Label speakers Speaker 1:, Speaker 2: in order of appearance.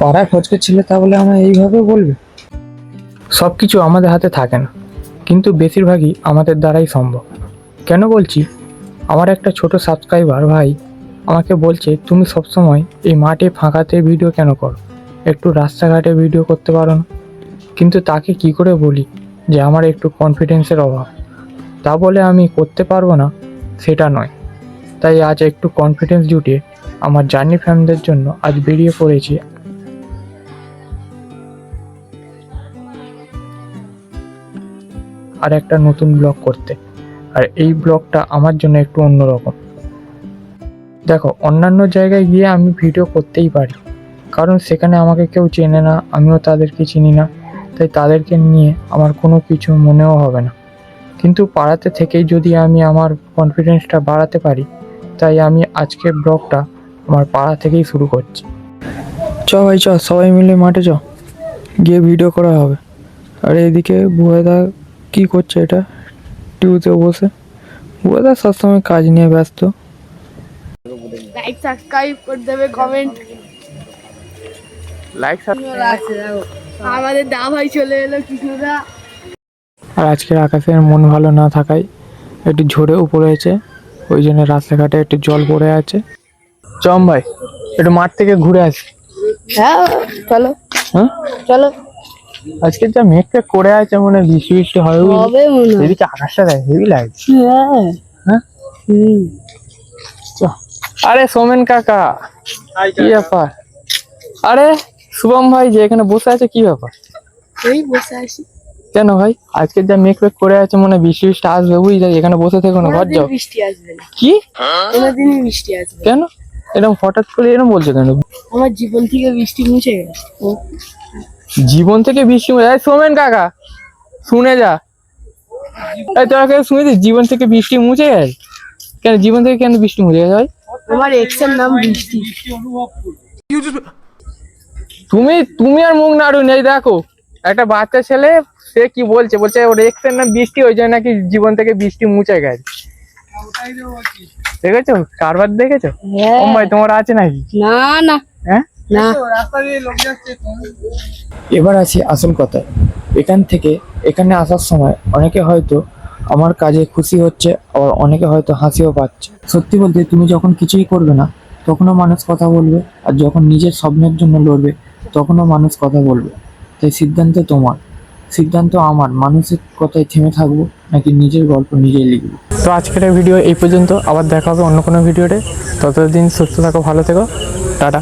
Speaker 1: পাড়ায় ফচকে ছিলে তা বলে আমায় এইভাবে বলবে? সব কিছু আমাদের হাতে থাকে না, কিন্তু বেশিরভাগই আমাদের দ্বারাই সম্ভব। কেন বলছি, আমার একটা ছোট সাবস্ক্রাইবার ভাই আমাকে বলছে, তুমি সবসময় এই মাঠে ফাঁকাতে ভিডিও কেন করো, একটু রাস্তাঘাটে ভিডিও করতে পারো না? কিন্তু তাকে কি করে বলি যে আমার একটু কনফিডেন্সের অভাব? তা বলে আমি করতে পারবো না সেটা নয়। তাই আজ একটু কনফিডেন্স জুটিয়ে আমার জার্নি ফ্যামিলির জন্য আজ বেরিয়ে পড়েছি আর একটা নতুন ব্লগ করতে। আর এই ব্লগটা আমার জন্য একটু অন্যরকম। দেখো, অন্যান্য জায়গায় গিয়ে আমি ভিডিও করতেই পারি, কারণ সেখানে আমাকে কেউ চেনে না, আমিও তাদেরকে চিনি না, তাই তাদেরকে নিয়ে আমার কোনো কিছু মনেও হবে না। কিন্তু পাড়াতে থেকেই যদি আমি আমার কনফিডেন্সটা বাড়াতে পারি, তাই আমি আজকের ব্লগটা আমার পাড়া থেকেই শুরু করছি। চ ভাই চ, সবাই মিলে মাঠে চ, গিয়ে ভিডিও করা হবে। আর এদিকে বুয়াদা কি করছে? এটা টিভিতে বসে। বুয়াদা সবসময় কাজ নিয়ে ব্যস্ত।
Speaker 2: লাইক সাবস্ক্রাইব করে দেবে, কমেন্ট
Speaker 1: লাইক
Speaker 2: আমাদের দা ভাই চলে এলো কিছুটা।
Speaker 1: আর আজকের আকাশের মন ভালো না থাকায় একটু ঝড়েও পড়েছে, ওই জন্য রাস্তাঘাটে একটু জল পড়ে আছে। চম ভাই, একটু মাঠ থেকে ঘুরে আসি।
Speaker 2: হ্যাঁ চলো,
Speaker 1: হ্যাঁ
Speaker 2: চলো।
Speaker 1: আজকে যা মেঘ টেঘ করে আছে, মনে হয় বৃষ্টি বৃষ্টি হবে।
Speaker 2: হবে মনে হয়।
Speaker 1: এদিকে আকাশটা দেখ, হেভি লাগছে।
Speaker 2: হ্যাঁ
Speaker 1: হ্যাঁ চ। আরে সোমেন কাকা, কি ব্যাপার? আরে শুভম ভাই যে এখানে বসে আছে, কি ব্যাপার?
Speaker 2: এই বসে আছি।
Speaker 1: কেন ভাই, আজকে যা মেঘ মেঘ করে আছে, মনে হয় বৃষ্টি বৃষ্টি আসবে, বুঝলি? এখানে বসে থেকো না, ঘর যাও।
Speaker 2: বৃষ্টি আসবে না,
Speaker 1: কি?
Speaker 2: কোনোদিনই বৃষ্টি আসবে না।
Speaker 1: কেন এরকম হঠাৎ করে এরকম বলছো কেন?
Speaker 2: আমার জীবন থেকে বৃষ্টি মুছে গেছে।
Speaker 1: জীবন থেকে বৃষ্টি মুছে যায়? সোমেন কাকা শুনে যা, এই তোরা কেউ শুনেছিস জীবন থেকে বৃষ্টি মুছে গেছে? কেন জীবন থেকে কেন বৃষ্টি মুছে গেছে ভাই?
Speaker 2: আমার এক্স এর নাম বৃষ্টি।
Speaker 1: তুমি তুমি আর মুখ নাড়ু নেই। দেখো একটা বাচ্চা ছেলে, সে কি বলছে, বলছে ওর এক্স এর নাম বৃষ্টি, ওই জন্য নাকি জীবন থেকে বৃষ্টি মুছে গেছে। দেখেছো কারবার, দেখেছো? ও ভাই তোমার আছে নাকি?
Speaker 2: না না
Speaker 1: হ্যাঁ
Speaker 2: না।
Speaker 1: এবার আছি আসল কথায়। এখানে আসার সময় অনেকে হয়তো আমার কাজে খুশি হচ্ছে, আবার অনেকে হয়তো হাসিও পাচ্ছে। সত্যি বলতে, তুমি যখন কিছুই করবে না তখনও মানুষ কথা বলবে, আর যখন নিজের স্বপ্নের জন্য লড়বে তখনও মানুষ কথা বলবে। তাই সিদ্ধান্ত তোমার, সিদ্ধান্ত আমার। মানুষের কথায় থেমে থাকবো নাকি নিজের গল্প নিজেই লিখবো। তো আজকের ভিডিও এই পর্যন্ত, আবার দেখা হবে অন্য কোনো ভিডিওতে। ততদিন সুস্থ থাকো, ভালো থেকো, টাটা।